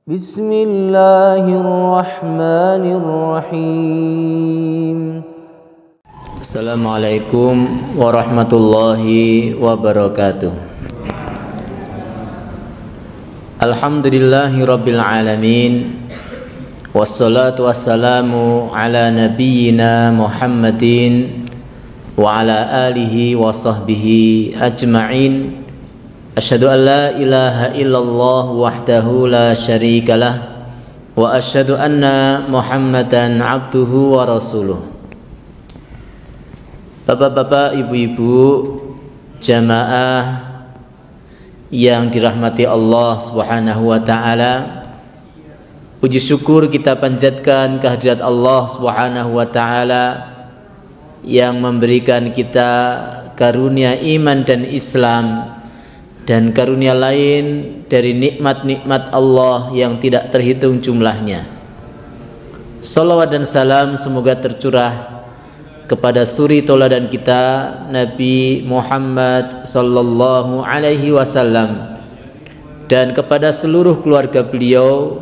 Bismillahirrahmanirrahim. Assalamualaikum warahmatullahi wabarakatuh. Alhamdulillahi rabbil alamin. Wassalatu wassalamu ala nabiyyina Muhammadin wa ala alihi wa sahbihi ajma'in. Asyhadu an la ilaha illallah wahdahu la syarikalah wa asyhadu anna Muhammadan abduhu wa rasuluh. Bapak-bapak, ibu-ibu, jamaah yang dirahmati Allah Subhanahu wa taala, puji syukur kita panjatkan kehadirat Allah Subhanahu wa taala yang memberikan kita karunia iman dan Islam dan karunia lain dari nikmat-nikmat Allah yang tidak terhitung jumlahnya. Salawat dan salam semoga tercurah kepada suri tauladan kita Nabi Muhammad sallallahu alaihi wasallam dan kepada seluruh keluarga beliau,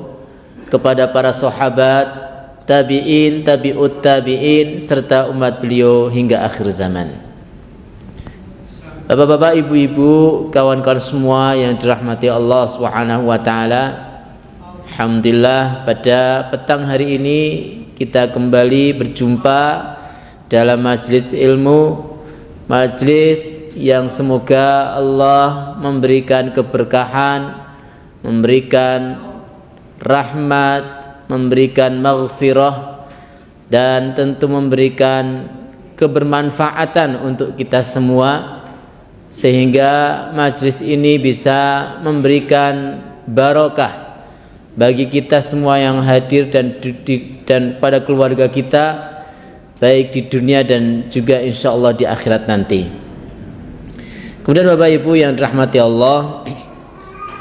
kepada para sahabat, tabi'in, tabi'ut tabi'in serta umat beliau hingga akhir zaman. Bapak-bapak, ibu-ibu, kawan-kawan semua yang dirahmati Allah Subhanahu wa taala, alhamdulillah pada petang hari ini kita kembali berjumpa dalam majlis ilmu, majlis yang semoga Allah memberikan keberkahan, memberikan rahmat, memberikan maghfirah, dan tentu memberikan kebermanfaatan untuk kita semua, sehingga majlis ini bisa memberikan barokah bagi kita semua yang hadir dan pada keluarga kita, baik di dunia dan juga insya Allah di akhirat nanti. Kemudian Bapak Ibu yang dirahmati Allah,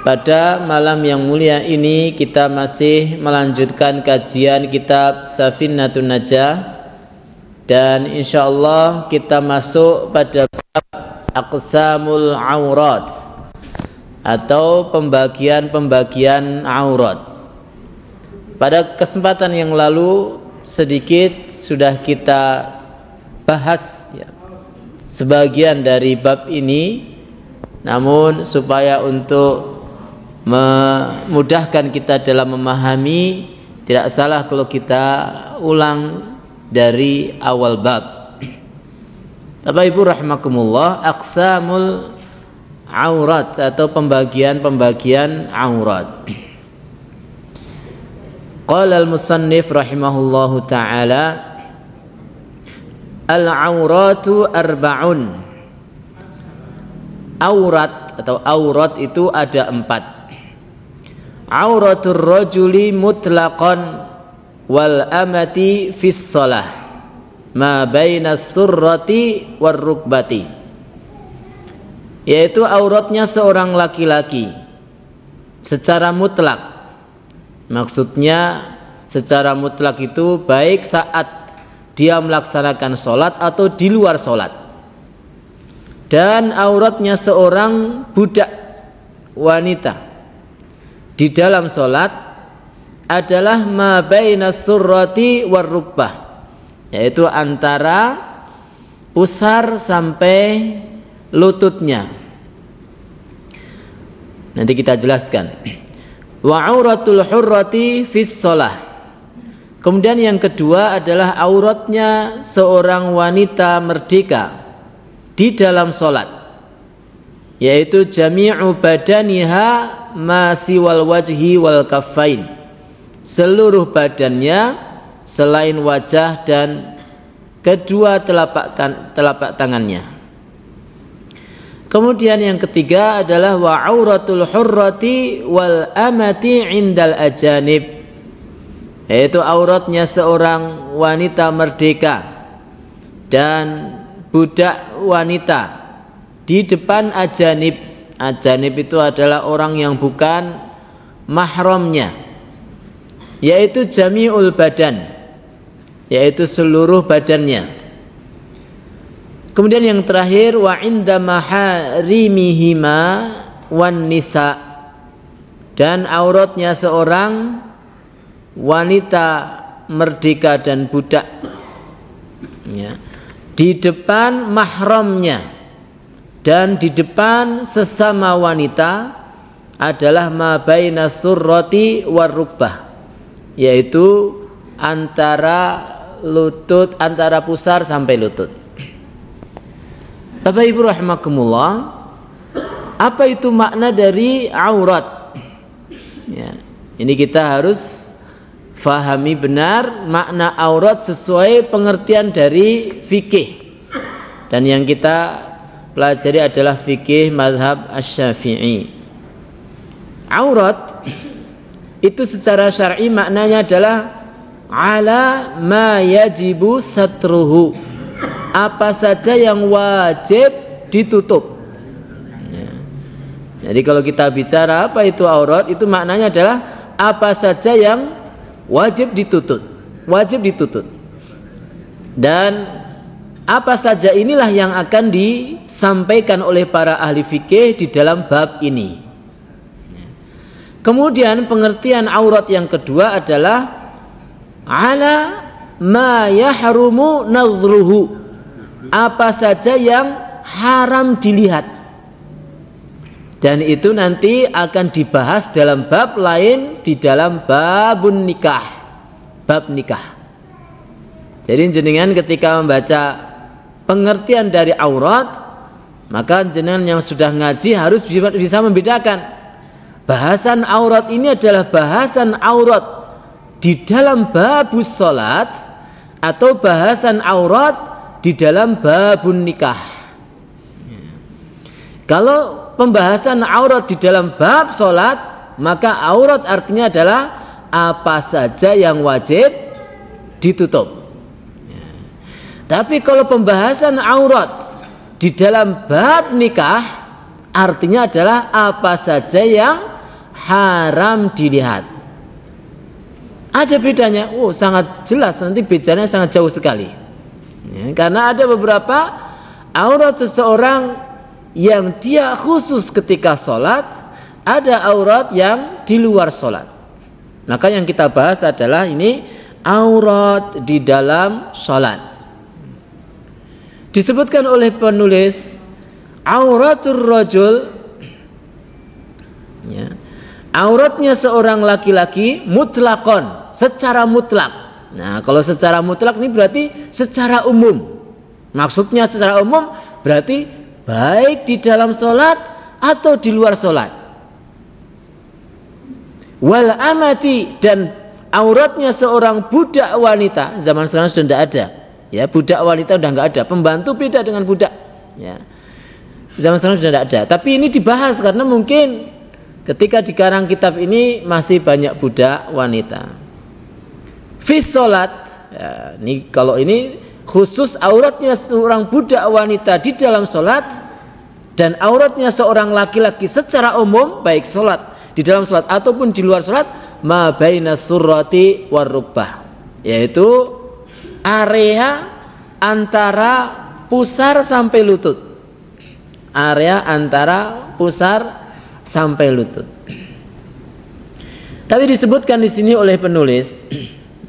pada malam yang mulia ini kita masih melanjutkan kajian kitab Safinatun Najah, dan insya Allah kita masuk pada bab Aqsamul Aurat atau pembagian-pembagian aurat. Pada kesempatan yang lalu sedikit sudah kita bahas ya, sebagian dari bab ini, namun supaya untuk memudahkan kita dalam memahami, tidak salah kalau kita ulang dari awal bab. Bapak Ibu rahimakumullah, aqsamul aurat atau pembagian-pembagian aurat. Qala al-musannif rahimahullahu taala, al-auratu arba'un. Aurat atau aurat itu ada 4. Auratul rajuli mutlaqan wal amati fis shalah ma baina surrati war rukbati, yaitu auratnya seorang laki-laki secara mutlak. Maksudnya secara mutlak itu baik saat dia melaksanakan sholat atau di luar sholat. Dan auratnya seorang budak wanita di dalam sholat adalah ma baina surrati war rukbah, yaitu antara pusar sampai lututnya. Nanti kita jelaskan. Wa auratul hurrati fis shalah. Kemudian yang kedua adalah auratnya seorang wanita merdeka di dalam salat, yaitu jami'u badaniha ma siwal wajhi wal kaffain. Seluruh badannya selain wajah dan kedua telapak tangannya. Kemudian yang ketiga adalah wa auratul hurrati wal amati indal ajanib, yaitu auratnya seorang wanita merdeka dan budak wanita di depan ajanib. Ajanib itu adalah orang yang bukan mahramnya, yaitu jami'ul badan, yaitu seluruh badannya. Kemudian yang terakhir wa inda maharimihima wan nisa, dan auratnya seorang wanita merdeka dan budak, ya, di depan mahramnya dan di depan sesama wanita adalah ma baina surrati warukbah, yaitu antara lutut, antara pusar sampai lutut. Bapak Ibu rahimakumullah, apa itu makna dari aurat? Ya, ini kita harus fahami benar makna aurat sesuai pengertian dari fikih. Dan yang kita pelajari adalah fikih mazhab Asy-Syafi'i. Aurat itu secara syar'i maknanya adalah ala ma yajibu satruhu, apa saja yang wajib ditutup. Ya. Jadi kalau kita bicara apa itu aurat, itu maknanya adalah apa saja yang wajib ditutup, wajib ditutup. Dan apa saja inilah yang akan disampaikan oleh para ahli fikih di dalam bab ini. Kemudian pengertian aurat yang kedua adalah ala ma yahrumu nadhruhu, apa saja yang haram dilihat. Dan itu nanti akan dibahas dalam bab lain, di dalam babun nikah, bab nikah. Jadi jenengan ketika membaca pengertian dari aurat, maka jenengan yang sudah ngaji harus bisa membedakan bahasan aurat ini adalah bahasan aurat di dalam babus salat atau bahasan aurat di dalam babun nikah. Kalau pembahasan aurat di dalam bab salat, maka aurat artinya adalah apa saja yang wajib ditutup. Tapi kalau pembahasan aurat di dalam bab nikah, artinya adalah apa saja yang haram dilihat. Ada bedanya, sangat jelas, nanti bedanya sangat jauh sekali. Ya, karena ada beberapa aurat seseorang yang dia khusus ketika sholat, ada aurat yang di luar sholat. Maka yang kita bahas adalah ini aurat di dalam sholat. Disebutkan oleh penulis auratur rajul, ya, auratnya seorang laki-laki mutlakon, secara mutlak. Nah, kalau secara mutlak ini berarti secara umum. Maksudnya secara umum berarti baik di dalam sholat atau di luar sholat. Wal amati, dan auratnya seorang budak wanita. Zaman sekarang sudah tidak ada, ya, budak wanita sudah nggak ada. Pembantu beda dengan budak, ya. Zaman sekarang sudah tidak ada. Tapi ini dibahas karena mungkin ketika di karang kitab ini masih banyak budak wanita. Fis sholat, ya, ini kalau ini khusus auratnya seorang budak wanita di dalam sholat, dan auratnya seorang laki-laki secara umum baik sholat di dalam sholat ataupun di luar sholat, ma baina surrati warukbah, yaitu area antara pusar sampai lutut, area antara pusar sampai lutut. Tapi disebutkan di sini oleh penulis,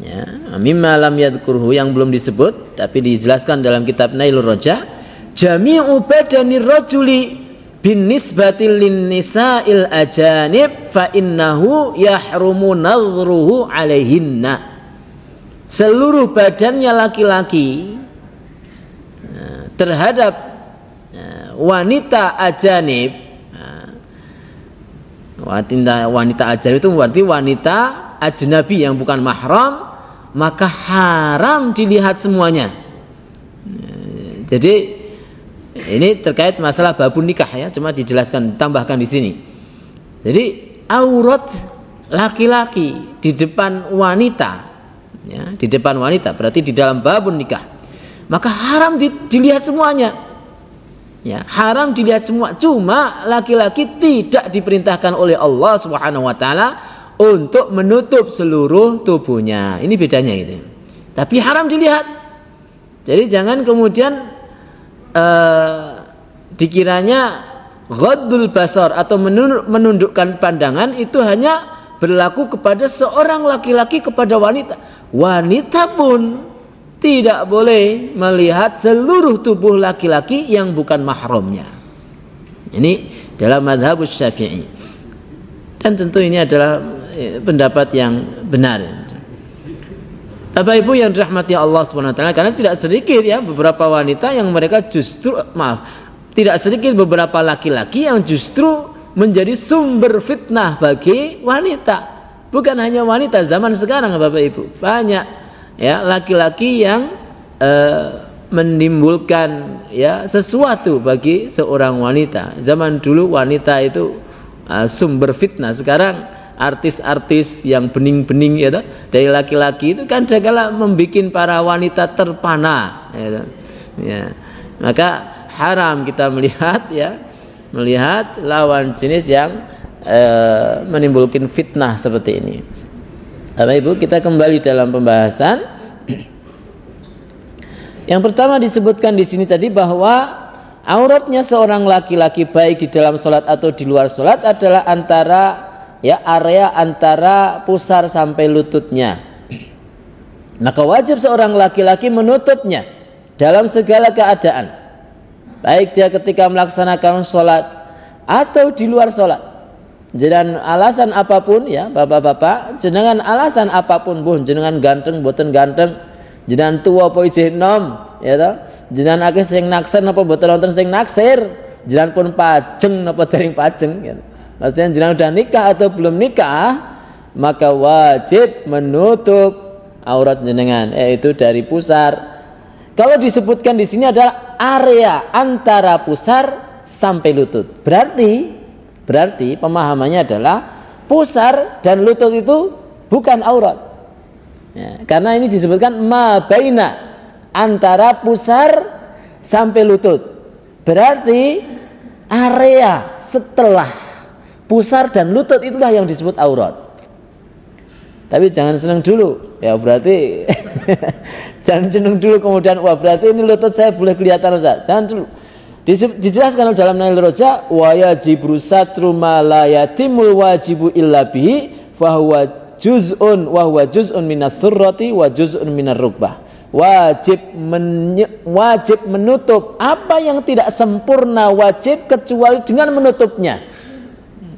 ya, mimma lam yadhkurhu, yang belum disebut tapi dijelaskan dalam kitab Nailur Raja, jami'u badanir rajuli bin nisbatil lin nisa'il ajanib fa innahu yahrumu nadhruhu alaihinna. Seluruh badannya laki-laki terhadap wanita ajanib, wanita ajanib itu berarti wanita ajnabi yang bukan mahram, maka haram dilihat semuanya. Jadi ini terkait masalah babun nikah, ya, cuma dijelaskan, tambahkan di sini. Jadi aurat laki-laki di depan wanita, ya, di depan wanita berarti di dalam babun nikah, maka haram dilihat semuanya, ya, haram dilihat semua. Cuma laki-laki tidak diperintahkan oleh Allah Subhanahu wa taala untuk menutup seluruh tubuhnya. Ini bedanya itu. Tapi haram dilihat. Jadi jangan kemudian dikiranya ghaddul basar atau menundukkan pandangan itu hanya berlaku kepada seorang laki-laki kepada wanita. Wanita pun tidak boleh melihat seluruh tubuh laki-laki yang bukan mahramnya. Ini dalam mazhab Syafi'i. Dan tentu ini adalah pendapat yang benar. Bapak Ibu yang dirahmati Allah SWT, karena tidak sedikit ya beberapa wanita yang mereka justru tidak sedikit beberapa laki-laki yang justru menjadi sumber fitnah bagi wanita. Bukan hanya wanita zaman sekarang Bapak Ibu, banyak ya laki-laki yang menimbulkan ya sesuatu bagi seorang wanita. Zaman dulu wanita itu sumber fitnah, sekarang artis-artis yang bening-bening ya dari laki-laki itu kan segala membuat para wanita terpana ya. Maka haram kita melihat lawan jenis yang menimbulkan fitnah seperti ini. Bapak Ibu, kita kembali dalam pembahasan. Yang pertama disebutkan di sini tadi bahwa auratnya seorang laki-laki baik di dalam sholat atau di luar sholat adalah area antara pusar sampai lututnya. Maka wajib seorang laki-laki menutupnya dalam segala keadaan, baik dia ketika melaksanakan sholat atau di luar sholat. Jenengan alasan apapun ya bapak-bapak, jenengan alasan apapun bu, jenengan ganteng boten ganteng, jenengan tua apa ijih nom ya toh, jenengan akeh sing naksir napa boten wonten sing naksir, jenengan pun pajeng napa dereng pajeng ya. Maksudnya jenengan udah nikah atau belum nikah, maka wajib menutup aurat jenengan, yaitu dari pusar. Kalau disebutkan di sini adalah area antara pusar sampai lutut. Berarti pemahamannya adalah pusar dan lutut itu bukan aurat. Ya, karena ini disebutkan ma baina, antara pusar sampai lutut. Berarti area setelah pusar dan lutut itulah yang disebut aurat. Tapi jangan senang dulu ya, berarti jangan senang dulu kemudian wah berarti ini lutut saya boleh kelihatan Ustaz. Jangan dulu. Dijelaskan dalam Nail Roja, wa yajibu satru ma la yatimul wajibu illa bihi fa huwa juz'un minas surrati wa juz'un minar rukbah. Wajib menutup apa yang tidak sempurna wajib kecuali dengan menutupnya.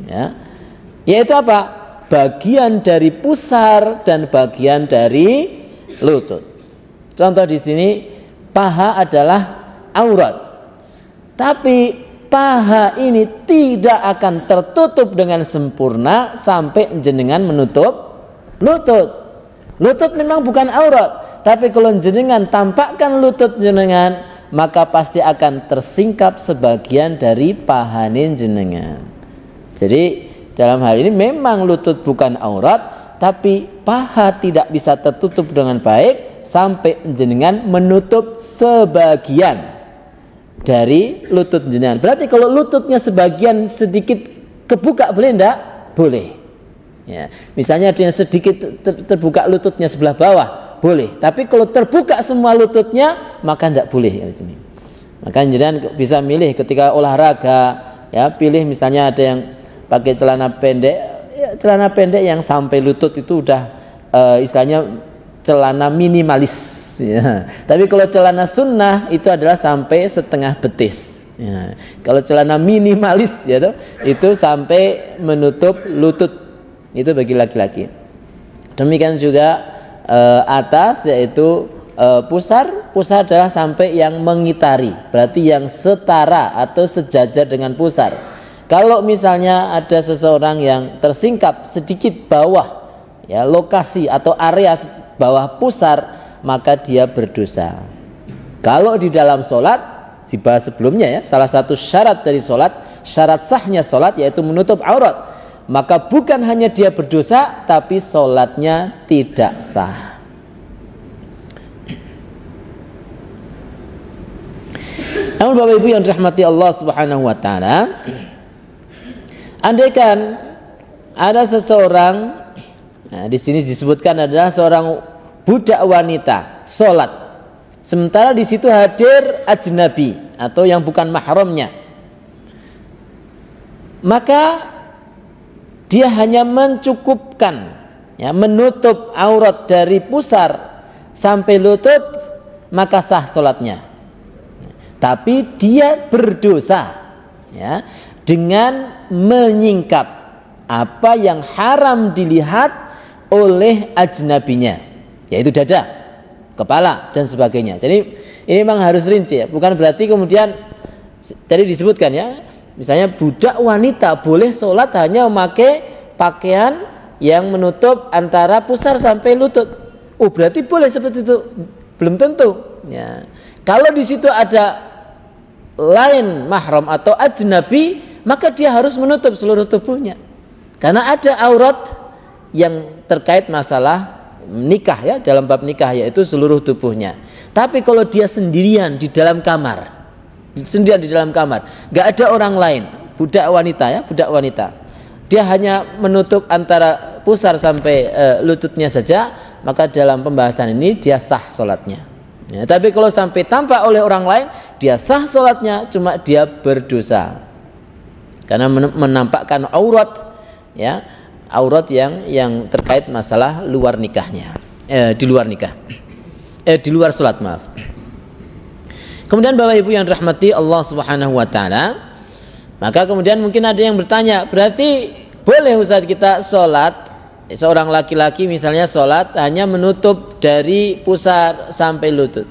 Ya. Yaitu apa? Bagian dari pusar dan bagian dari lutut. Contoh di sini, paha adalah aurat. Tapi paha ini tidak akan tertutup dengan sempurna sampai jenengan menutup lutut. Lutut memang bukan aurat, tapi kalau jenengan tampakkan lutut jenengan, maka pasti akan tersingkap sebagian dari pahane jenengan. Jadi dalam hal ini memang lutut bukan aurat, tapi paha tidak bisa tertutup dengan baik sampai jenengan menutup sebagian dari lutut jenengan. Berarti kalau lututnya sebagian sedikit kebuka boleh enggak? Boleh. Ya, misalnya ada yang sedikit terbuka lututnya sebelah bawah, boleh. Tapi kalau terbuka semua lututnya, maka enggak boleh di sini. Maka jenengan bisa milih ketika olahraga, ya, pilih misalnya ada yang pakai celana pendek, ya, celana pendek yang sampai lutut itu udah istilahnya celana minimalis. Ya. Tapi kalau celana sunnah itu adalah sampai setengah betis. Ya. Kalau celana minimalis, ya, itu sampai menutup lutut, itu bagi laki-laki. Demikian juga atas, yaitu pusar adalah sampai yang mengitari, berarti yang setara atau sejajar dengan pusar. Kalau misalnya ada seseorang yang tersingkap sedikit bawah, ya, lokasi atau area bawah pusar, maka dia berdosa. Kalau di dalam sholat, dibahas sebelumnya ya, salah satu syarat dari sholat, syarat sahnya sholat yaitu menutup aurat, maka bukan hanya dia berdosa, tapi sholatnya tidak sah. Namun Bapak Ibu yang dirahmati Allah Subhanahu wa taala, andaikan ada seseorang, nah, di sini disebutkan adalah seorang budak wanita sholat, sementara di situ hadir ajnabi atau yang bukan mahramnya. maka dia hanya mencukupkan, ya, menutup aurat dari pusar sampai lutut, maka sah sholatnya. Tapi dia berdosa, ya, dengan menyingkap apa yang haram dilihat oleh ajnabinya, yaitu dada, kepala dan sebagainya. Jadi ini memang harus rinci, ya. Bukan berarti kemudian tadi disebutkan, ya, misalnya budak wanita boleh sholat hanya memakai pakaian yang menutup antara pusar sampai lutut. Oh, berarti boleh seperti itu? Belum tentu, ya. Kalau di situ ada lain mahram atau ajnabi, maka dia harus menutup seluruh tubuhnya. Karena ada aurat yang terkait masalah nikah, ya, dalam bab nikah, yaitu seluruh tubuhnya. Tapi kalau dia sendirian di dalam kamar, nggak ada orang lain, budak wanita, ya, budak wanita, dia hanya menutup antara pusar sampai lututnya saja, maka dalam pembahasan ini dia sah sholatnya, ya. Tapi kalau sampai tampak oleh orang lain, dia sah sholatnya, cuma dia berdosa karena menampakkan aurat, ya, aurat yang terkait masalah luar nikahnya, di luar nikah, di luar sholat, maaf. Kemudian Bapak Ibu yang rahmati Allah Subhanahu wa taala, maka kemudian mungkin ada yang bertanya, berarti boleh Ustaz kita sholat, seorang laki-laki misalnya sholat hanya menutup dari pusar sampai lutut?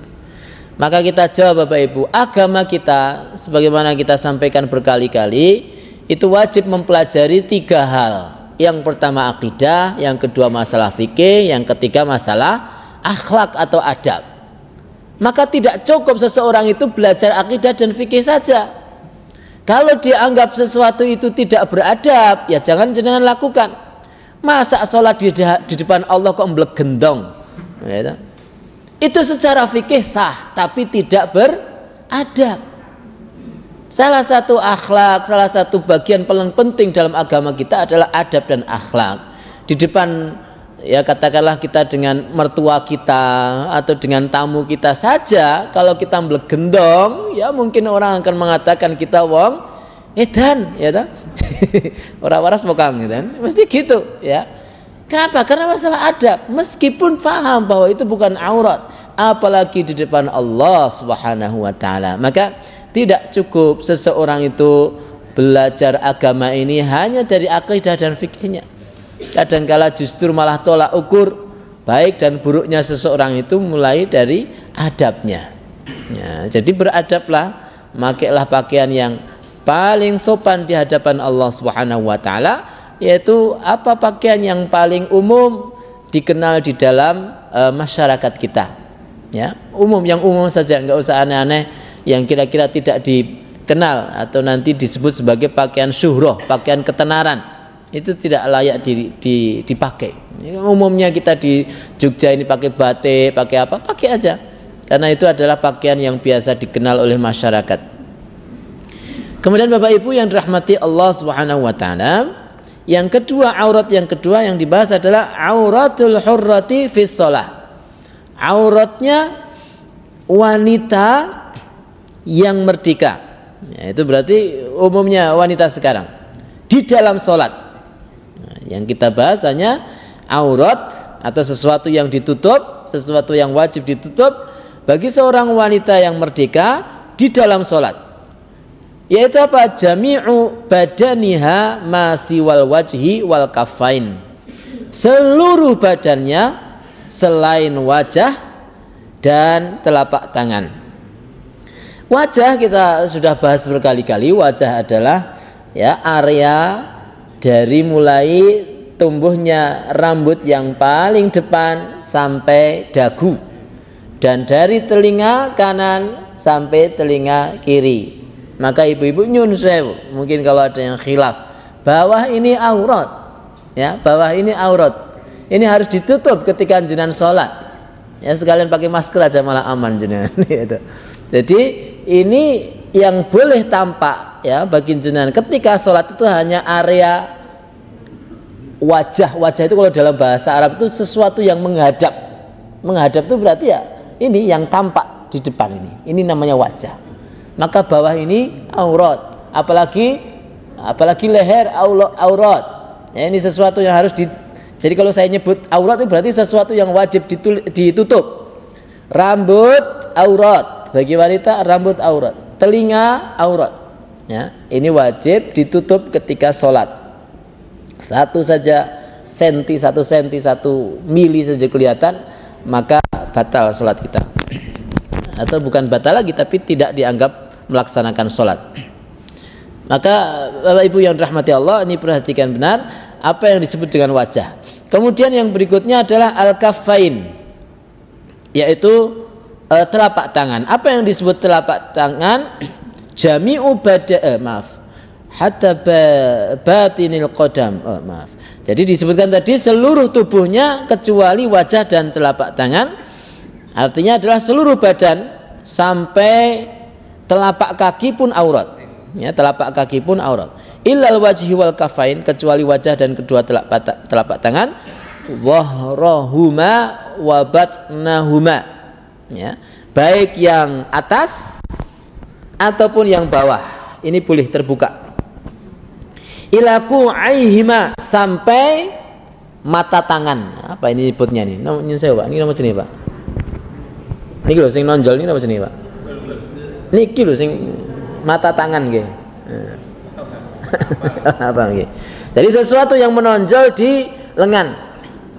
Maka kita jawab Bapak Ibu, agama kita sebagaimana kita sampaikan berkali-kali, itu wajib mempelajari 3 hal. Yang pertama akidah, yang kedua masalah fikih, yang ketiga masalah akhlak atau adab. Maka tidak cukup seseorang itu belajar akidah dan fikih saja. Kalau dia anggap sesuatu itu tidak beradab, ya jangan lakukan. Masa sholat di depan Allah kok mblegendong, ya, itu secara fikih sah, tapi tidak beradab. Salah satu akhlak, salah satu bagian paling penting dalam agama kita adalah adab dan akhlak. Di depan, ya, katakanlah kita dengan mertua kita atau dengan tamu kita saja, kalau kita mblegendong, ya mungkin orang akan mengatakan kita wong edan, ya ta? Orang waras bokang, gitu kan? Mesti gitu, ya. Kenapa? Karena masalah adab. Meskipun paham bahwa itu bukan aurat, apalagi di depan Allah Subhanahu wa taala. Maka tidak cukup seseorang itu belajar agama ini hanya dari akidah dan fikihnya. Kadangkala justru malah tolak ukur baik dan buruknya seseorang itu mulai dari adabnya, ya. Jadi beradablah, makailah pakaian yang paling sopan di hadapan Allah Subhanahu wa taala, yaitu apa pakaian yang paling umum dikenal di dalam masyarakat kita, ya, umum, yang umum saja, nggak usah aneh-aneh yang kira-kira tidak dikenal atau nanti disebut sebagai pakaian syuhroh, pakaian ketenaran. Itu tidak layak dipakai. Umumnya kita di Jogja ini pakai batik, pakai apa? Pakai aja. Karena itu adalah pakaian yang biasa dikenal oleh masyarakat. Kemudian Bapak Ibu yang dirahmati Allah Subhanahu wa taala, yang kedua, aurat yang kedua yang dibahas adalah auratul hurrati fis shalah. Auratnya wanita yang merdeka, ya, itu berarti umumnya wanita sekarang di dalam sholat. Nah, yang kita bahas hanya aurat atau sesuatu yang ditutup, sesuatu yang wajib ditutup bagi seorang wanita yang merdeka di dalam sholat, yaitu apa? Jami'u badaniha ma siwal wajhi wal kafain, seluruh badannya selain wajah dan telapak tangan. Wajah kita sudah bahas berkali-kali. Wajah adalah, ya, area dari mulai tumbuhnya rambut yang paling depan sampai dagu, dan dari telinga kanan sampai telinga kiri. Maka ibu-ibu nyun sewu, mungkin kalau ada yang khilaf, bawah ini aurat, ya, bawah ini aurat, ini harus ditutup ketika jenengan sholat, ya, sekalian pakai masker aja malah aman jenengan. Jadi ini yang boleh tampak, ya, bagi jenengan ketika sholat itu hanya area wajah. Wajah itu kalau dalam bahasa Arab itu sesuatu yang menghadap. Menghadap itu berarti, ya, ini yang tampak di depan ini namanya wajah. Maka bawah ini aurat, apalagi apalagi leher aurat. Ya, ini sesuatu yang harus jadi kalau saya nyebut aurat itu berarti sesuatu yang wajib ditutup. Rambut aurat bagi wanita, rambut aurat, telinga aurat. Ya, ini wajib ditutup ketika sholat. Satu senti, 1 mili saja kelihatan, maka batal sholat kita. Atau bukan batal lagi, tapi tidak dianggap melaksanakan sholat. Maka Bapak Ibu yang dirahmati Allah, ini perhatikan benar apa yang disebut dengan wajah. Kemudian yang berikutnya adalah al-kaffain, yaitu telapak tangan. Apa yang disebut telapak tangan? Jami'u hatta batinil qadam. Jadi disebutkan tadi seluruh tubuhnya kecuali wajah dan telapak tangan. Artinya adalah seluruh badan sampai telapak kaki pun aurat. Ya, telapak kaki pun aurat. Illal wajhi wal kafain, kecuali wajah dan kedua telapak tangan. Dhahrahuma wa batnahuma. Ya, baik yang atas ataupun yang bawah. Ini boleh terbuka. Ilaku aihima, sampai mata tangan. Apa ini nyebutnya nih? Namanya saya Pak. Ini nama jenis Pak. Niki lho sing nonjol ini nama jenis Pak. Niki lho sing mata tangan nggih. Apa nggih? Jadi sesuatu yang menonjol di lengan.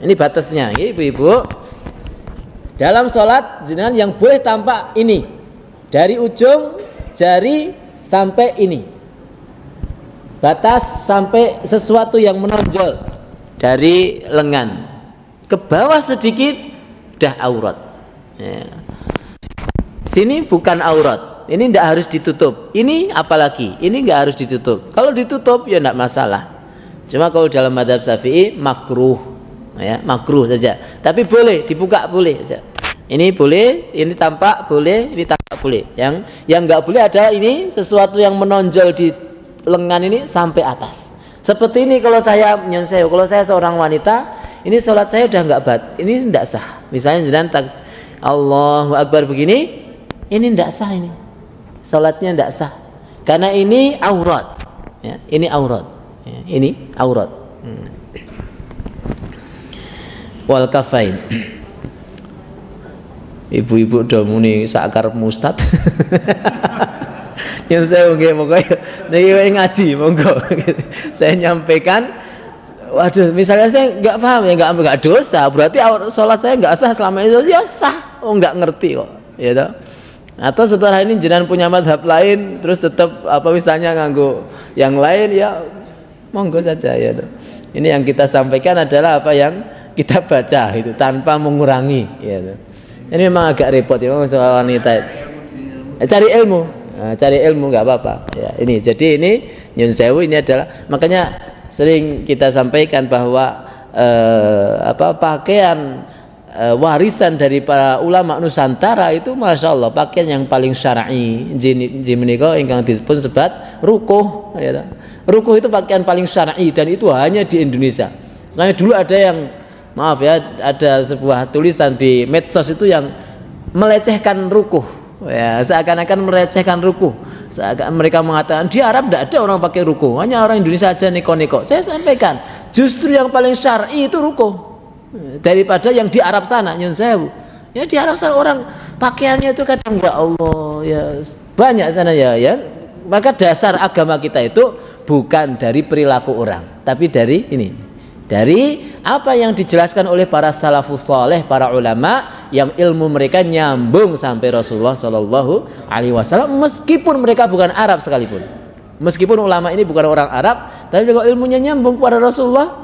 Ini batasnya, nggih Ibu-ibu. Dalam sholat jenengan yang boleh tampak ini dari ujung jari sampai ini. Batas sampai sesuatu yang menonjol dari lengan ke bawah sedikit dah aurat. Ya. Sini bukan aurat, ini tidak harus ditutup. Ini apalagi, ini nggak harus ditutup. Kalau ditutup ya tidak masalah. Cuma kalau dalam mazhab Syafi'i makruh, ya makruh saja. Tapi boleh dibuka, boleh saja. Ini boleh, ini tampak boleh, ini tampak boleh. Yang nggak boleh adalah ini sesuatu yang menonjol di lengan ini sampai atas. Seperti ini kalau saya seorang wanita, ini sholat saya udah nggak ini tidak sah. Misalnya jenengan Allahu Akbar begini, ini tidak sah, ini sholatnya tidak sah karena ini aurat. Ya, ini aurat. Ya, ini aurat. Wal kafain. Ibu-ibu udah muni sakar mustad. Yang saya monggo ngaji monggo. Saya nyampaikan, waduh, misalnya saya nggak paham ya, nggak dosa, berarti sholat saya nggak sah selama itu, ya sah. Oh, nggak ngerti kok, ya toh. Atau setelah ini jenengan punya madhab lain, terus tetap misalnya nganggo yang lain, ya monggo saja, ya toh. Ini yang kita sampaikan adalah apa yang kita baca itu tanpa mengurangi, ya toh. Ini memang agak repot ya soal wanita. Cari ilmu. Nah, cari ilmu nggak apa-apa. Ya, ini jadi ini nyun sewu, ini adalah makanya sering kita sampaikan bahwa pakaian warisan dari para ulama Nusantara itu masya Allah pakaian yang paling syar'i. Jimeniko ingkang disebut sebat rukuh. Ya, rukuh itu pakaian paling syar'i dan itu hanya di Indonesia. Makanya dulu ada yang ada sebuah tulisan di medsos itu yang melecehkan rukuh. Ya, seakan-akan merecehkan rukuh. Mereka mengatakan di Arab tidak ada orang pakai rukuh, hanya orang Indonesia aja neko-neko. Saya sampaikan, justru yang paling syar'i itu rukuh daripada yang di Arab sana. Nyun sewu. Ya di Arab sana orang pakaiannya itu kadang ya Allah ya banyak sana ya. Maka dasar agama kita itu bukan dari perilaku orang, tapi dari ini. Dari apa yang dijelaskan oleh para salafus saleh, para ulama yang ilmu mereka nyambung sampai Rasulullah Shallallahu Alaihi Wasallam, meskipun mereka bukan Arab sekalipun, meskipun ulama ini bukan orang Arab, tapi kalau ilmunya nyambung kepada Rasulullah,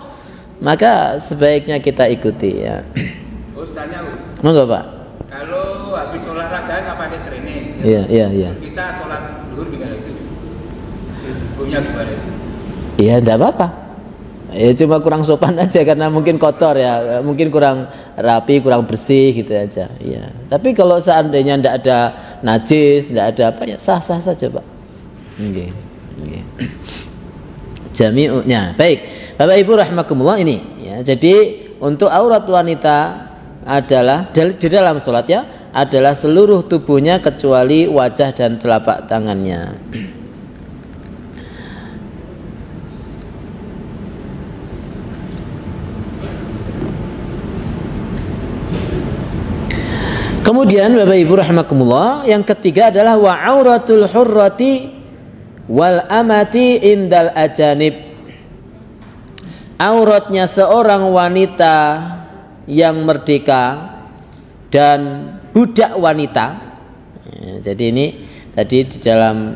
maka sebaiknya kita ikuti. Ya. Ustaznya, monggo Pak. Kalau habis olahraga nggak pakai training, iya. Kita sholat duhur gimana itu? Hukumnya gimana? Iya, tidak apa-apa. Ya cuma kurang sopan aja karena mungkin kotor ya, mungkin kurang rapi, kurang bersih gitu aja. Ya. Tapi kalau seandainya tidak ada najis, tidak ada apa ya sah-sah saja Pak. Okay. Jami'unya. Baik, Bapak Ibu rahimakumullah ini. Ya, jadi untuk aurat wanita adalah di dalam sholatnya adalah seluruh tubuhnya kecuali wajah dan telapak tangannya. Kemudian Bapak Ibu rahimakumullah, yang ketiga adalah wa auratul hurrati wal amati indal ajanib. Auratnya seorang wanita yang merdeka dan budak wanita. Jadi ini tadi di dalam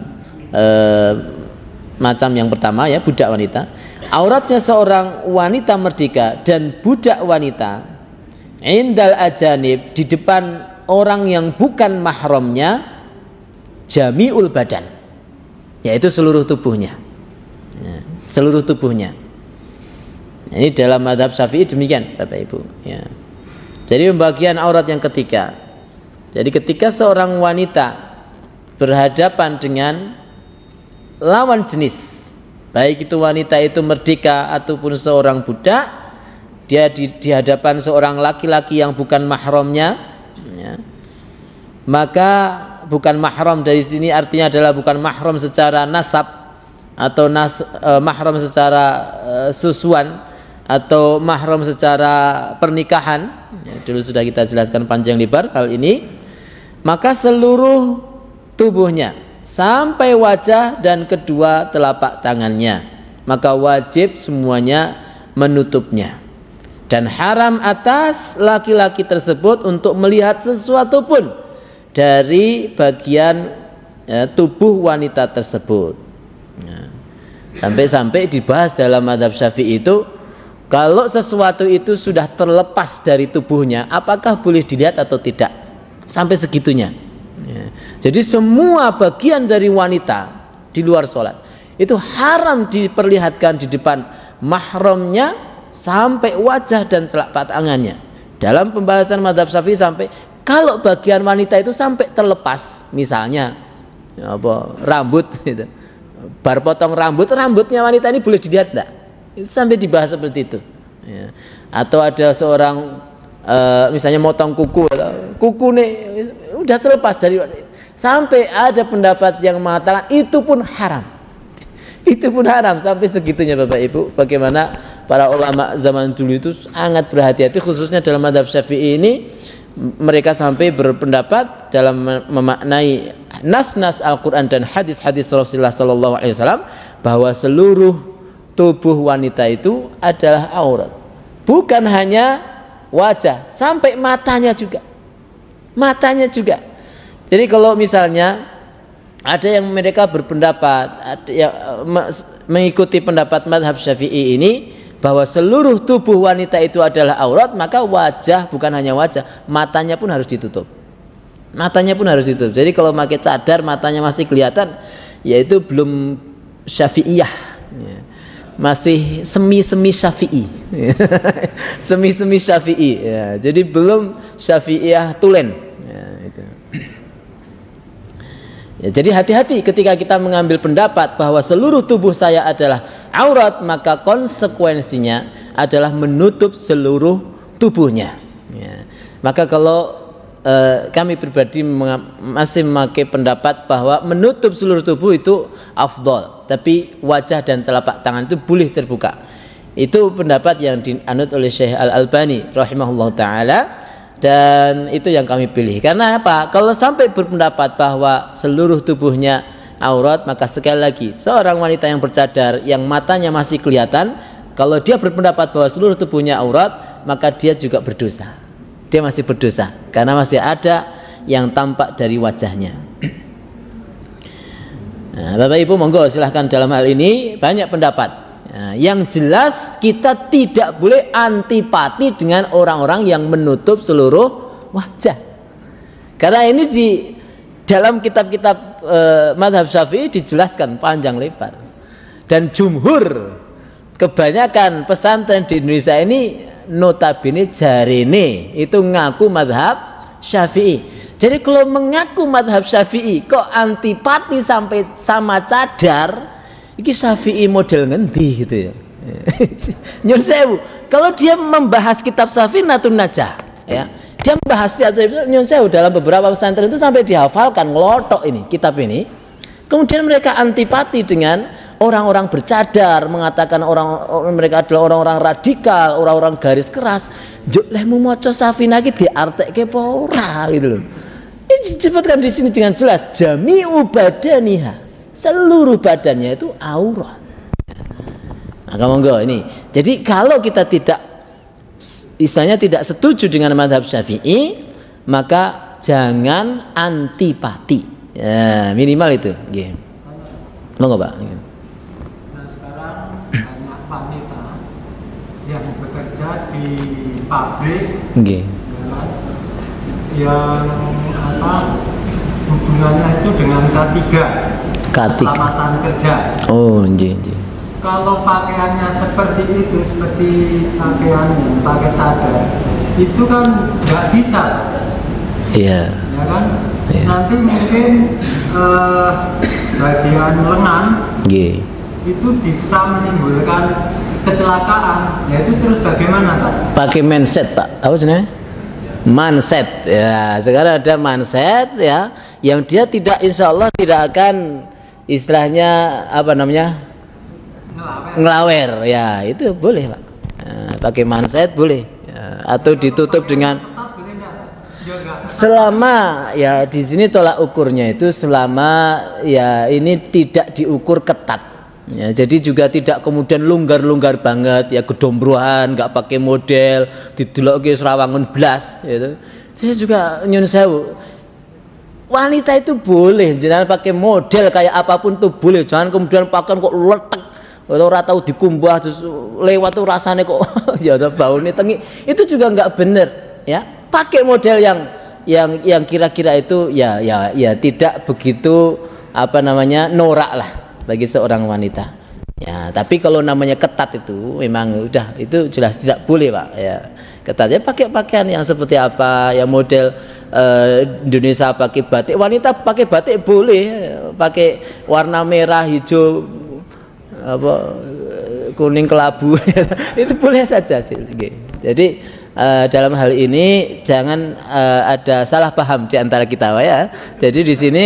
macam yang pertama ya, budak wanita. Auratnya seorang wanita merdeka dan budak wanita indal ajanib, di depan orang yang bukan mahramnya, jami'ul badan, yaitu seluruh tubuhnya, seluruh tubuhnya. Ini dalam mazhab Syafi'i demikian Bapak Ibu ya. Jadi pembagian aurat yang ketiga. Jadi ketika seorang wanita berhadapan dengan lawan jenis, baik itu wanita itu merdeka ataupun seorang budak, dia di hadapan seorang laki-laki yang bukan mahramnya ya, maka bukan mahram dari sini artinya adalah bukan mahram secara nasab atau mahram secara susuan atau mahram secara pernikahan ya, dulu sudah kita jelaskan panjang lebar hal ini. Maka seluruh tubuhnya sampai wajah dan kedua telapak tangannya, maka wajib semuanya menutupnya, dan haram atas laki-laki tersebut untuk melihat sesuatu pun dari bagian tubuh wanita tersebut. Sampai-sampai dibahas dalam mazhab Syafi'i itu, kalau sesuatu itu sudah terlepas dari tubuhnya, apakah boleh dilihat atau tidak? Sampai segitunya. Jadi semua bagian dari wanita di luar sholat itu haram diperlihatkan di depan mahramnya sampai wajah dan telapak tangannya. Dalam pembahasan mazhab Syafi'i sampai kalau bagian wanita itu sampai terlepas, misalnya rambut gitu. Bar potong rambutnya wanita ini boleh dilihat enggak? Itu sampai dibahas seperti itu ya. Atau ada seorang misalnya motong kuku nih udah terlepas dari wanita, sampai ada pendapat yang mengatakan itu pun haram. Itu pun haram sampai segitunya Bapak Ibu. Bagaimana para ulama zaman dulu itu sangat berhati-hati, khususnya dalam mazhab Syafi'i ini. Mereka sampai berpendapat dalam memaknai nas-nas Al-Quran dan hadis-hadis Rasulullah SAW bahwa seluruh tubuh wanita itu adalah aurat, bukan hanya wajah, sampai matanya juga. Jadi kalau misalnya ada yang mereka berpendapat, ada yang mengikuti pendapat mazhab Syafi'i ini bahwa seluruh tubuh wanita itu adalah aurat, maka wajah, bukan hanya wajah, matanya pun harus ditutup. Jadi kalau pakai cadar matanya masih kelihatan, yaitu belum Syafi'iyah, masih semi Syafi'i. Semi Syafi'i ya. Jadi belum Syafi'iyah tulen ya, itu. Ya, jadi hati-hati ketika kita mengambil pendapat bahwa seluruh tubuh saya adalah aurat, maka konsekuensinya adalah menutup seluruh tubuhnya ya. Maka kalau kami pribadi masih memakai pendapat bahwa menutup seluruh tubuh itu afdol, tapi wajah dan telapak tangan itu boleh terbuka. Itu pendapat yang dianut oleh Syekh Al-Albani rahimahullah ta'ala, dan itu yang kami pilih. Karena apa? Kalau sampai berpendapat bahwa seluruh tubuhnya aurat, maka sekali lagi seorang wanita yang bercadar yang matanya masih kelihatan, kalau dia berpendapat bahwa seluruh tubuhnya aurat, maka dia juga berdosa. Dia masih berdosa karena masih ada yang tampak dari wajahnya. Nah, Bapak Ibu monggo silahkan, dalam hal ini banyak pendapat. Nah, yang jelas kita tidak boleh antipati dengan orang-orang yang menutup seluruh wajah. Karena ini di dalam kitab-kitab mazhab Syafi'i dijelaskan panjang lebar. Dan jumhur, kebanyakan pesantren di Indonesia ini notabene jarene itu ngaku mazhab Syafi'i. Jadi kalau mengaku mazhab Syafi'i kok antipati sampai sama cadar, iki Syafi'i model ngendi gitu ya. Nyun sewu, kalau dia membahas kitab Safinatun Najah ya, dia membahas nyun sewu dalam beberapa pesantren itu sampai dihafalkan ngelotok ini kitab ini. Kemudian mereka antipati dengan orang-orang bercadar mengatakan mereka adalah orang-orang radikal, orang-orang garis keras. Juk lemu maca Safinah iki diartekke apa ora gitu loh. Ini disebutkan di sini dengan jelas jami'u badaniha, seluruh badannya itu aurat. Maka monggo ini. Jadi kalau kita tidak istilahnya tidak setuju dengan mazhab Syafi'i, maka jangan antipati. Ya, minimal itu. Nggih. Monggo, Pak. Nah, sekarang banyak wanita yang bekerja di pabrik, Nggih. yang hubungannya itu dengan K3, keselamatan kerja. Oh, nggih, nggih. Kalau pakaiannya seperti itu, seperti pakaiannya pakai cadar, itu kan nggak bisa, Iya. ya kan? Iya. Nanti mungkin bagian lengan Nggih. itu bisa menimbulkan kecelakaan. Ya itu terus bagaimana, Pak? Pakai manset, Pak. Apa sebenarnya? Manset. Ya, sekarang ada manset ya, yang dia tidak, insya Allah tidak akan istilahnya apa namanya? Ngelawer. Ya, itu boleh, Pak. Ya, pakai manset boleh. Ya, atau ditutup dengan selama ya di sini tolak ukurnya itu selama ya ini tidak diukur ketat. Ya, jadi juga tidak kemudian longgar-longgar banget ya, gedombrohan, nggak pakai model, didelokke Serawangun blas gitu. Saya juga nyun sewu. Wanita itu boleh jangan pakai model kayak apapun tuh boleh, jangan kemudian pakaian kok letek atau ora tau dikumbah terus lewat tuh rasanya kok ya ada baune tengi. Itu juga nggak bener ya. Pakai model yang kira-kira itu ya tidak begitu apa namanya norak lah bagi seorang wanita. Ya, tapi kalau namanya ketat itu memang udah itu jelas tidak boleh, Pak. Ya, ketat ya pakai pakaian yang seperti apa, yang model Indonesia pakai batik, wanita pakai batik boleh, pakai warna merah, hijau, apa kuning kelabu itu boleh saja sih. Jadi dalam hal ini jangan ada salah paham di antara kita, Pak, ya. Jadi di sini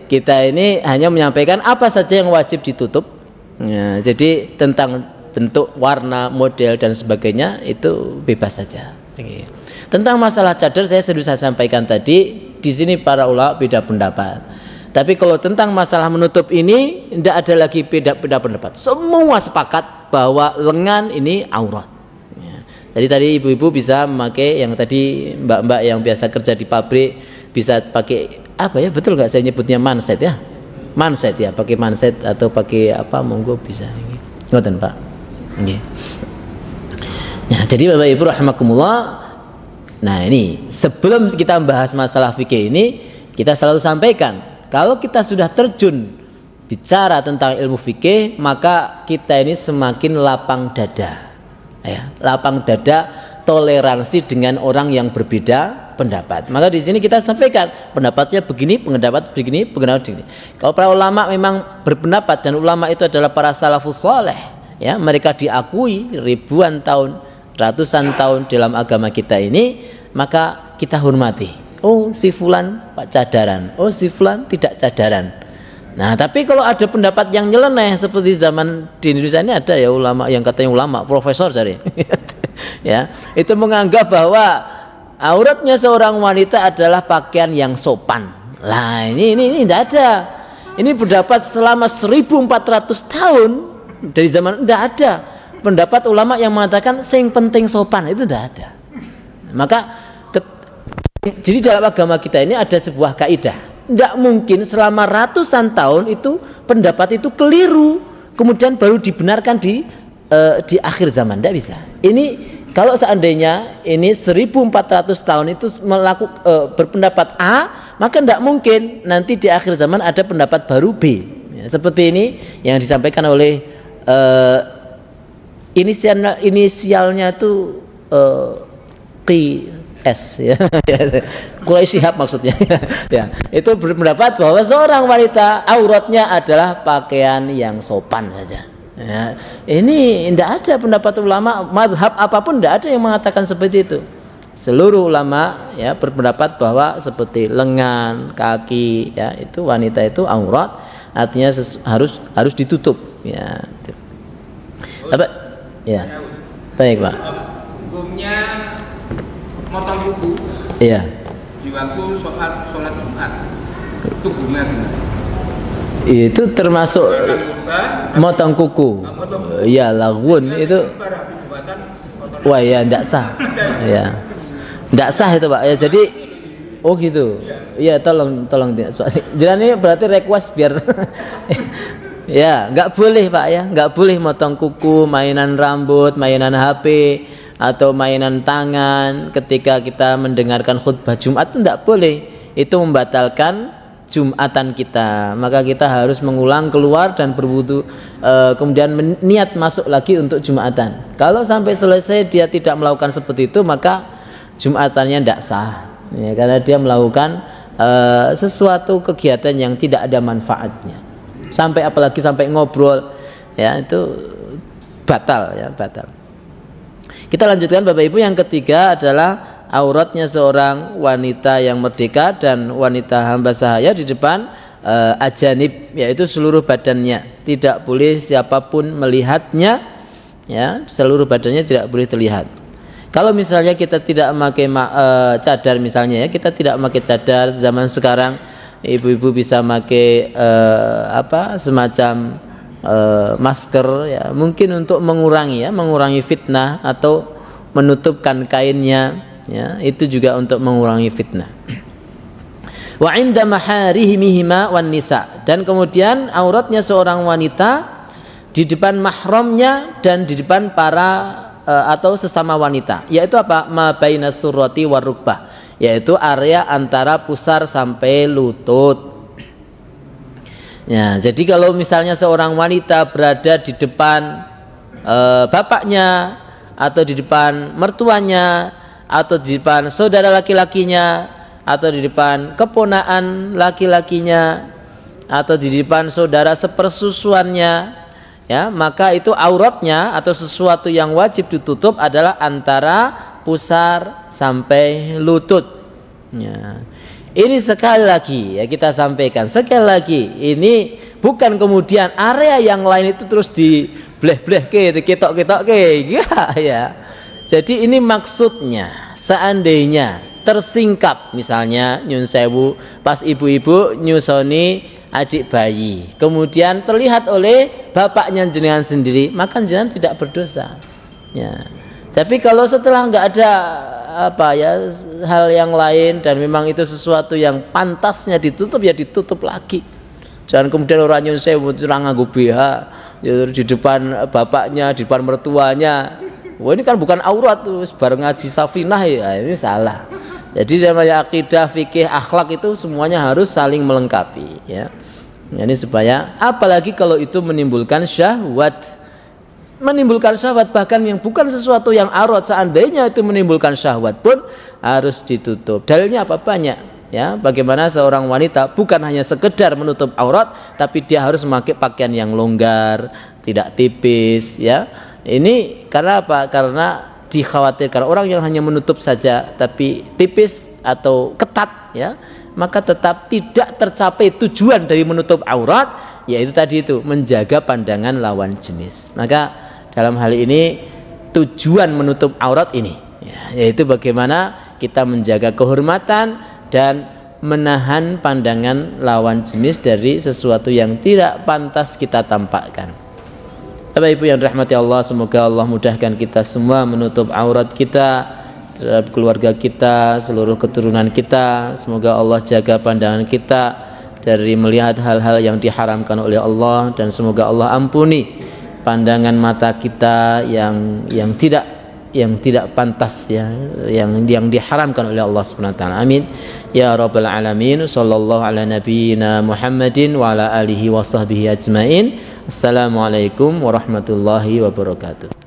kita ini hanya menyampaikan apa saja yang wajib ditutup. Ya, jadi tentang bentuk, warna, model dan sebagainya itu bebas saja. Tentang masalah cadar saya sudah sampaikan tadi. Di sini para ulama beda pendapat. Tapi kalau tentang masalah menutup ini tidak ada lagi beda pendapat. Semua sepakat bahwa lengan ini aurat. Jadi tadi ibu-ibu bisa memakai yang tadi mbak-mbak yang biasa kerja di pabrik bisa pakai apa ya, betul nggak saya nyebutnya manset ya, manset ya, pakai manset atau pakai apa monggo bisa. Ngoten, Pak. Nggih. Nah, jadi Bapak Ibu rahimakumullah. Nah, ini sebelum kita membahas masalah fikih ini kita selalu sampaikan kalau kita sudah terjun bicara tentang ilmu fikih maka kita ini semakin lapang dada. Ya, lapang dada, toleransi dengan orang yang berbeda pendapat. Maka di sini kita sampaikan pendapatnya begini, pendapat begini, pendapat begini. Kalau para ulama memang berpendapat dan ulama itu adalah para salafus saleh, ya, mereka diakui ribuan tahun, ratusan tahun dalam agama kita ini, maka kita hormati. Oh, si fulan pak cadaran, oh si fulan tidak cadaran. Nah, tapi kalau ada pendapat yang nyeleneh seperti zaman di Indonesia ini ada ya ulama yang katanya ulama, profesor cari. Ya, itu menganggap bahwa auratnya seorang wanita adalah pakaian yang sopan. Lah, ini tidak ada. Ini pendapat selama 1400 tahun dari zaman tidak ada pendapat ulama yang mengatakan sing penting sopan, itu tidak ada. Maka jadi dalam agama kita ini ada sebuah kaidah. Tidak mungkin selama ratusan tahun itu pendapat itu keliru kemudian baru dibenarkan di akhir zaman. Tidak bisa. Ini kalau seandainya ini 1400 tahun itu berpendapat A, maka tidak mungkin nanti di akhir zaman ada pendapat baru B. Ya, seperti ini yang disampaikan oleh inisialnya itu S ya, Quraisy Shihab maksudnya. Ya, itu berpendapat bahwa seorang wanita auratnya adalah pakaian yang sopan saja. Ya, ini tidak ada pendapat ulama mazhab apapun, tidak ada yang mengatakan seperti itu. Seluruh ulama ya berpendapat bahwa seperti lengan, kaki ya itu wanita itu aurat, artinya harus ditutup. Ya. Apa? Ya. Baik, Pak. Hukumnya motong kuku. Iya. Di waktu sholat Jumat. Itu hukumnya gimana? Itu termasuk motong kuku. Iya, lagun itu. Wah, ya enggak sah. Ya. Enggak sah itu, Pak. Ya, jadi oh gitu. Iya, tolong jangan ini berarti request biar ya, enggak boleh, Pak ya. Enggak boleh motong kuku, mainan rambut, mainan HP atau mainan tangan ketika kita mendengarkan khutbah Jumat itu enggak boleh. Itu membatalkan Jumatan kita, maka kita harus mengulang keluar dan berwudu, kemudian niat masuk lagi untuk Jumatan. Kalau sampai selesai dia tidak melakukan seperti itu, maka Jumatannya tidak sah, ya, karena dia melakukan sesuatu kegiatan yang tidak ada manfaatnya. Apalagi sampai ngobrol, ya itu batal, ya batal. Kita lanjutkan Bapak Ibu. Yang ketiga adalah auratnya seorang wanita yang merdeka dan wanita hamba sahaya di depan ajanib, yaitu seluruh badannya tidak boleh siapapun melihatnya, ya, seluruh badannya tidak boleh terlihat. Kalau misalnya kita tidak memakai cadar, misalnya ya, kita tidak memakai cadar zaman sekarang, ibu-ibu bisa memakai semacam masker, ya, mungkin untuk mengurangi fitnah atau menutupkan kainnya. Ya, itu juga untuk mengurangi fitnah. Wa 'inda maharimihima wan nisa, dan kemudian auratnya seorang wanita di depan mahramnya dan di depan para atau sesama wanita, yaitu apa? Ma baina surrati war rukbah, yaitu area antara pusar sampai lutut. Ya, jadi kalau misalnya seorang wanita berada di depan bapaknya atau di depan mertuanya atau di depan saudara laki-lakinya atau di depan keponaan laki-lakinya atau di depan saudara sepersusuannya, ya, maka itu auratnya atau sesuatu yang wajib ditutup adalah antara pusar sampai lutut. Ya. Ini sekali lagi ya kita sampaikan, sekali lagi ini bukan kemudian area yang lain itu terus dibleh-bleh diketok-ketok ya. Jadi ini maksudnya seandainya tersingkap, misalnya nyun sewu pas ibu-ibu nyusoni ajik bayi, kemudian terlihat oleh bapaknya jenengan sendiri, maka jenengan tidak berdosa. Ya. Tapi kalau setelah nggak ada hal yang lain dan memang itu sesuatu yang pantasnya ditutup, ya ditutup lagi. Jangan kemudian orang nyun sewu orang nganggo BH di depan bapaknya, di depan mertuanya. Wah, ini kan bukan aurat, bareng ngaji safinah, ya ini salah. Jadi namanya akidah, fikih, akhlak itu semuanya harus saling melengkapi, ya. Ini supaya apalagi kalau itu menimbulkan syahwat, bahkan yang bukan sesuatu yang aurat, seandainya itu menimbulkan syahwat pun harus ditutup. Dalilnya apa? Banyak, ya. Bagaimana seorang wanita bukan hanya sekedar menutup aurat, tapi dia harus memakai pakaian yang longgar, tidak tipis, ya. Ini karena apa? Karena dikhawatirkan orang yang hanya menutup saja tapi tipis atau ketat, ya, maka tetap tidak tercapai tujuan dari menutup aurat, yaitu tadi itu menjaga pandangan lawan jenis. Maka dalam hal ini tujuan menutup aurat ini, ya, yaitu bagaimana kita menjaga kehormatan dan menahan pandangan lawan jenis dari sesuatu yang tidak pantas kita tampakkan. Bapak Ibu yang dirahmati Allah, semoga Allah mudahkan kita semua menutup aurat kita terhadap keluarga kita, seluruh keturunan kita. Semoga Allah jaga pandangan kita dari melihat hal-hal yang diharamkan oleh Allah, dan semoga Allah ampuni pandangan mata kita yang tidak pantas, ya, yang diharamkan oleh Allah Subhanahu wa taala. Amin ya rabbal alamin. Sallallahu ala nabiyyina Muhammadin wa ala alihi wa sahbihi ajmain. Assalamualaikum warahmatullahi wabarakatuh.